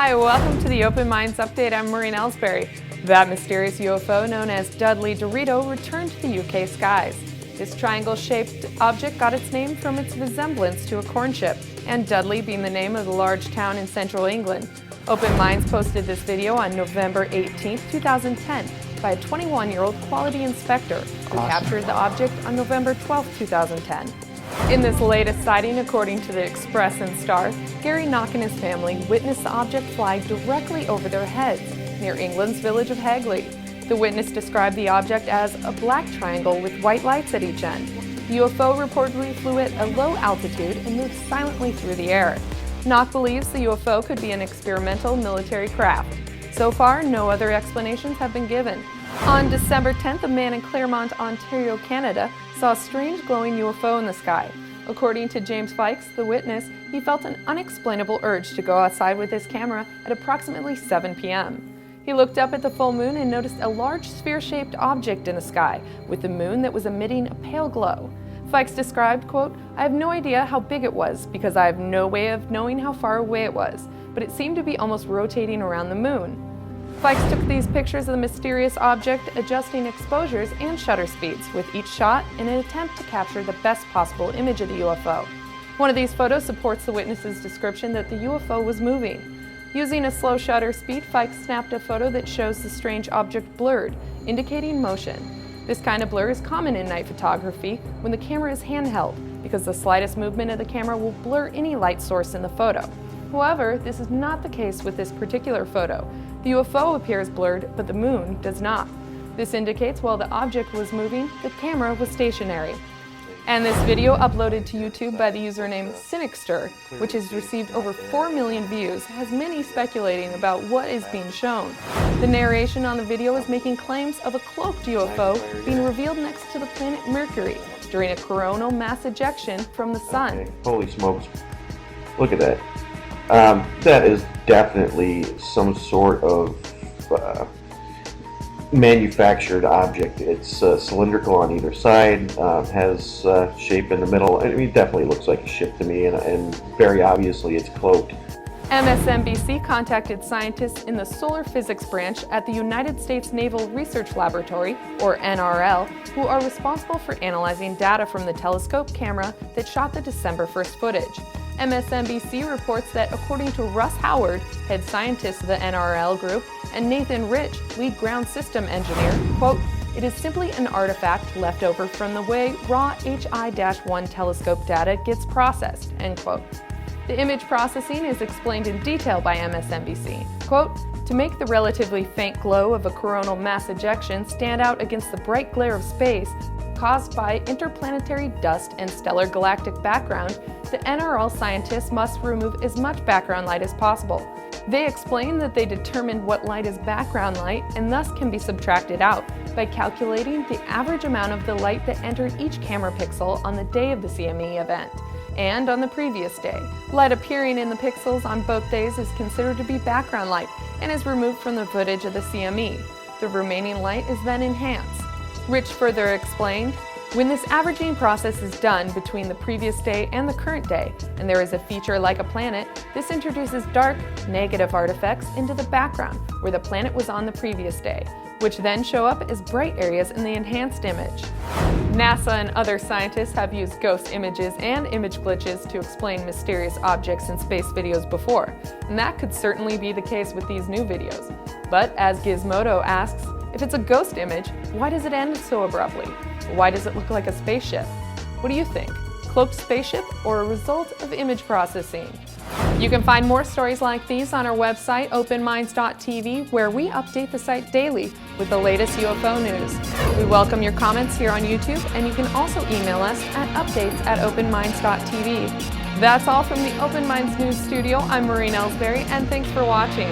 Hi, welcome to the Open Minds Update. I'm Maureen Ellsbury. That mysterious UFO known as Dudley Dorito returned to the UK skies. This triangle-shaped object got its name from its resemblance to a corn chip, and Dudley being the name of the large town in central England. Open Minds posted this video on November 18, 2010 by a 21-year-old quality inspector who captured the object on November 12, 2010. In this latest sighting, according to the Express and Star, Gary Knock and his family witnessed the object fly directly over their heads near England's village of Hagley. The witness described the object as a black triangle with white lights at each end. The UFO reportedly flew at a low altitude and moved silently through the air. Knock believes the UFO could be an experimental military craft. So far, no other explanations have been given. On December 10th, a man in Claremont, Ontario, Canada, saw a strange glowing UFO in the sky. According to James Fykes, the witness, he felt an unexplainable urge to go outside with his camera at approximately 7 p.m. He looked up at the full moon and noticed a large sphere-shaped object in the sky with the moon that was emitting a pale glow. Fykes described, quote, "I have no idea how big it was because I have no way of knowing how far away it was, but it seemed to be almost rotating around the moon." Fykes took these pictures of the mysterious object, adjusting exposures and shutter speeds with each shot in an attempt to capture the best possible image of the UFO. One of these photos supports the witness's description that the UFO was moving. Using a slow shutter speed, Fykes snapped a photo that shows the strange object blurred, indicating motion. This kind of blur is common in night photography when the camera is handheld, because the slightest movement of the camera will blur any light source in the photo. However, this is not the case with this particular photo. The UFO appears blurred, but the moon does not. This indicates while the object was moving, the camera was stationary. And this video, uploaded to YouTube by the username Cynicster, which has received over 4 million views, has many speculating about what is being shown. The narration on the video is making claims of a cloaked UFO being revealed next to the planet Mercury during a coronal mass ejection from the sun. Holy smokes. Look at that. That is definitely some sort of manufactured object. It's cylindrical on either side, has shape in the middle. I mean, it definitely looks like a ship to me, and very obviously it's cloaked. MSNBC contacted scientists in the solar physics branch at the United States Naval Research Laboratory, or NRL, who are responsible for analyzing data from the telescope camera that shot the December 1st footage. MSNBC reports that according to Russ Howard, head scientist of the NRL group, and Nathan Rich, lead ground system engineer, quote, "It is simply an artifact left over from the way raw HI-1 telescope data gets processed," end quote. The image processing is explained in detail by MSNBC. Quote, "To make the relatively faint glow of a coronal mass ejection stand out against the bright glare of space caused by interplanetary dust and stellar galactic background, the NRL scientists must remove as much background light as possible. They explain that they determined what light is background light and thus can be subtracted out by calculating the average amount of the light that entered each camera pixel on the day of the CME event and on the previous day. Light appearing in the pixels on both days is considered to be background light and is removed from the footage of the CME. The remaining light is then enhanced." Rich further explained, "When this averaging process is done between the previous day and the current day, and there is a feature like a planet, this introduces dark, negative artifacts into the background where the planet was on the previous day, which then show up as bright areas in the enhanced image." NASA and other scientists have used ghost images and image glitches to explain mysterious objects in space videos before, and that could certainly be the case with these new videos. But as Gizmodo asks, if it's a ghost image, why does it end so abruptly? Why does it look like a spaceship? What do you think? Cloaked spaceship or a result of image processing? You can find more stories like these on our website, openminds.tv, where we update the site daily with the latest UFO news. We welcome your comments here on YouTube, and you can also email us at updates@openminds.tv. That's all from the Open Minds News Studio. I'm Maureen Ellsbury, and thanks for watching.